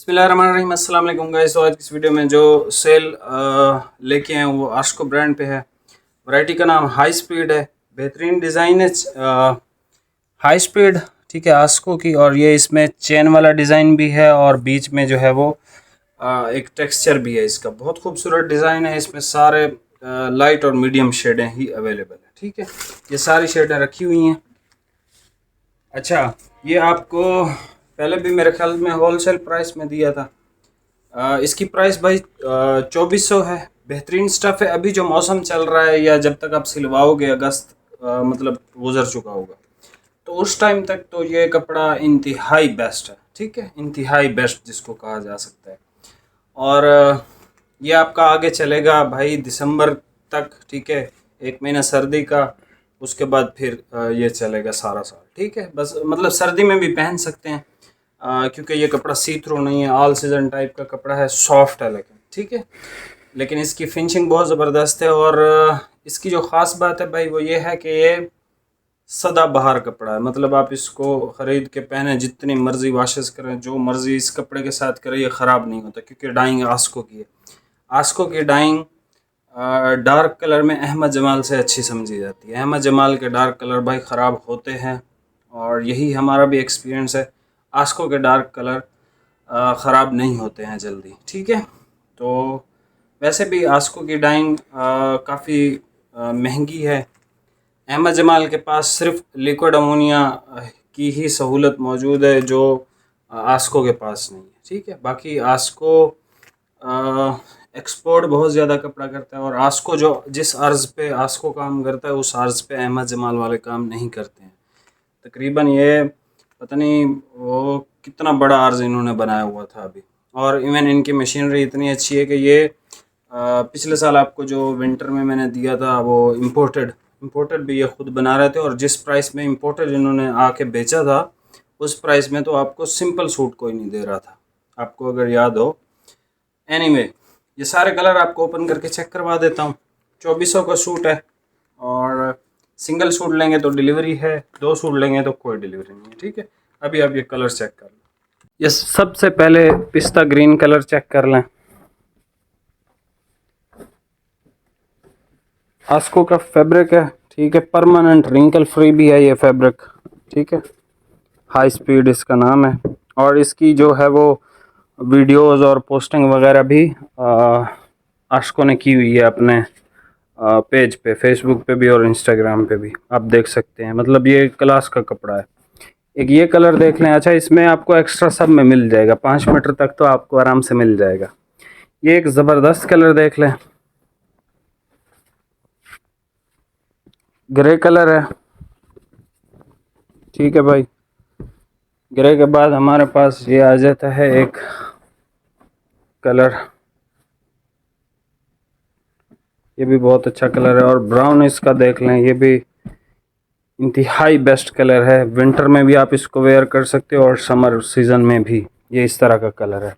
बिस्मिल्लाहिर्रहमानिर्रहीम, अस्सलाम वालेकुम गाइस। तो आज की इस वीडियो में जो सेल लेके आए हैं वो आस्को ब्रांड पे है। वैरायटी का नाम हाई स्पीड है। बेहतरीन डिज़ाइन है, हाई स्पीड, ठीक है, आस्को की। और ये इसमें चेन वाला डिज़ाइन भी है और बीच में जो है वो एक टेक्सचर भी है। इसका बहुत खूबसूरत डिज़ाइन है। इसमें सारे लाइट और मीडियम शेडें ही अवेलेबल है। ठीक है, ये सारी शेडें रखी हुई हैं। अच्छा, ये आपको पहले भी मेरे ख्याल में होलसेल प्राइस में दिया था। इसकी प्राइस भाई 2400 है। बेहतरीन स्टफ़ है। अभी जो मौसम चल रहा है या जब तक आप सिलवाओगे अगस्त मतलब गुजर चुका होगा, तो उस टाइम तक तो ये कपड़ा इंतहाई बेस्ट है। ठीक है, इंतहाई बेस्ट जिसको कहा जा सकता है। और ये आपका आगे चलेगा भाई दिसंबर तक। ठीक है, एक महीना सर्दी का, उसके बाद फिर ये चलेगा सारा साल। ठीक है, बस मतलब सर्दी में भी पहन सकते हैं क्योंकि ये कपड़ा सी थ्रू नहीं है, ऑल सीजन टाइप का कपड़ा है, सॉफ्ट है लेकिन। ठीक है, लेकिन इसकी फिनिशिंग बहुत ज़बरदस्त है। और इसकी जो ख़ास बात है भाई वो ये है कि ये सदाबहार कपड़ा है। मतलब आप इसको ख़रीद के पहने, जितनी मर्ज़ी वाशेस करें, जो मर्ज़ी इस कपड़े के साथ करें, ये ख़राब नहीं होता क्योंकि डाइंग आस्को की है। आस्को की डाइंग डार्क कलर में अहमद जमाल से अच्छी समझी जाती है। अहमद जमाल के डार्क कलर भाई ख़राब होते हैं और यही हमारा भी एक्सपीरियंस है। आस्को के डार्क कलर ख़राब नहीं होते हैं जल्दी। ठीक है, तो वैसे भी आस्को की डाइंग काफ़ी महंगी है। अहमद जमाल के पास सिर्फ लिक्विड अमोनिया की ही सहूलत मौजूद है जो आस्को के पास नहीं है। ठीक है, बाकी आस्को एक्सपोर्ट बहुत ज़्यादा कपड़ा करता है और आस्को जो जिस अर्ज़ पे आस्को काम करता है उस अर्ज़ पे अहमद जमाल वाले काम नहीं करते हैं। तकरीबन ये पता नहीं वो कितना बड़ा अर्ज़ इन्होंने बनाया हुआ था अभी। और इवन इनकी मशीनरी इतनी अच्छी है कि ये पिछले साल आपको जो विंटर में मैंने दिया था वो इम्पोर्टेड भी ये खुद बना रहे थे। और जिस प्राइस में इम्पोर्टेड इन्होंने आके बेचा था उस प्राइस में तो आपको सिंपल सूट कोई नहीं दे रहा था, आपको अगर याद हो। एनीवे, ये सारे कलर आपको ओपन करके चेक करवा देता हूँ। 2400 का सूट है और सिंगल सूट लेंगे तो डिलीवरी है, 2 सूट लेंगे तो कोई डिलीवरी नहीं है। ठीक है, अभी आप ये कलर चेक कर लें। ये सबसे पहले पिस्ता ग्रीन कलर चेक कर लें। आस्को का फैब्रिक है, ठीक है, परमानेंट रिंकल फ्री भी है ये फैब्रिक। ठीक है, हाई स्पीड इसका नाम है। और इसकी जो है वो वीडियोस और पोस्टिंग वगैरह भी आस्को ने की हुई है अपने पेज पे, फेसबुक पे भी और इंस्टाग्राम पे भी आप देख सकते हैं। मतलब ये क्लास का कपड़ा है। एक ये कलर देख लें। अच्छा, इसमें आपको एक्स्ट्रा सब में मिल जाएगा, 5 मीटर तक तो आपको आराम से मिल जाएगा। ये एक ज़बरदस्त कलर देख लें, ग्रे कलर है। ठीक है भाई, ग्रे के बाद हमारे पास ये आ जाता है एक कलर, ये भी बहुत अच्छा कलर है। और ब्राउन इसका देख लें, ये भी इंतहाई बेस्ट कलर है। विंटर में भी आप इसको वेयर कर सकते हो और समर सीज़न में भी ये इस तरह का कलर है।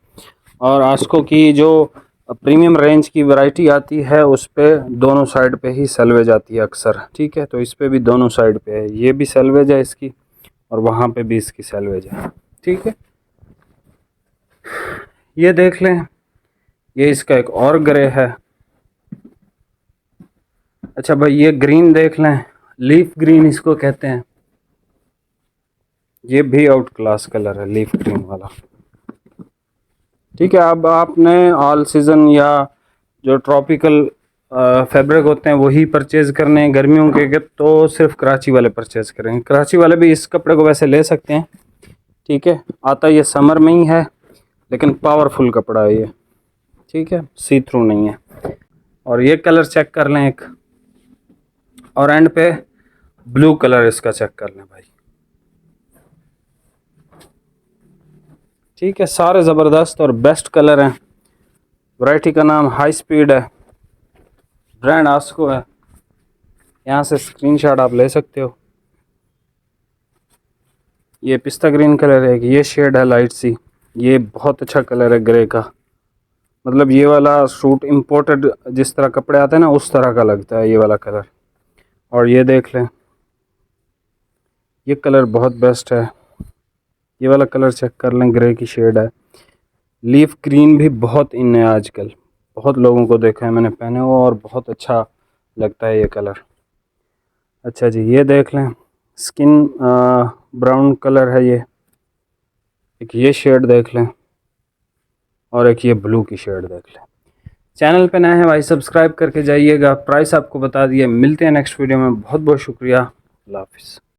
और आस्को की जो प्रीमियम रेंज की वैरायटी आती है उस पे दोनों साइड पे ही सेल्वेज आती है अक्सर। ठीक है, तो इस पे भी दोनों साइड पे है, ये भी सेल्वेज है इसकी और वहाँ पे भी इसकी सेल्वेज है। ठीक है, ये देख लें, ये इसका एक और ग्रे है। अच्छा भाई, ये ग्रीन देख लें, लीफ ग्रीन इसको कहते हैं। ये भी आउट क्लास कलर है, लीफ ग्रीन वाला। ठीक है, अब आपने ऑल सीज़न या जो ट्रॉपिकल फैब्रिक होते हैं वही परचेज़ करने हैं गर्मियों के तो सिर्फ कराची वाले परचेज़ करेंगे। कराची वाले भी इस कपड़े को वैसे ले सकते हैं। ठीक है, आता ये समर में ही है लेकिन पावरफुल कपड़ा है ये। ठीक है, सी थ्रू नहीं है। और ये कलर चेक कर लें एक, और एंड पे ब्लू कलर इसका चेक कर लें भाई। ठीक है, सारे ज़बरदस्त और बेस्ट कलर हैं। वैरायटी का नाम हाई स्पीड है, ब्रांड आस्को है। यहाँ से स्क्रीनशॉट आप ले सकते हो। ये पिस्ता ग्रीन कलर है, ये शेड है लाइट सी, ये बहुत अच्छा कलर है ग्रे का। मतलब ये वाला सूट इम्पोर्टेड जिस तरह कपड़े आते हैं ना उस तरह का लगता है ये वाला कलर। और ये देख लें, ये कलर बहुत बेस्ट है। ये वाला कलर चेक कर लें, ग्रे की शेड है। लीफ ग्रीन भी बहुत इन है आजकल, बहुत लोगों को देखा है मैंने पहने हुआ और बहुत अच्छा लगता है ये कलर। अच्छा जी, ये देख लें, स्किन ब्राउन कलर है ये। एक ये शेड देख लें और एक ये ब्लू की शेड देख लें। चैनल पे नए हैं भाई सब्सक्राइब करके जाइएगा। प्राइस आपको बता दिए। मिलते हैं नेक्स्ट वीडियो में। बहुत बहुत शुक्रिया। अल्लाह हाफिज़।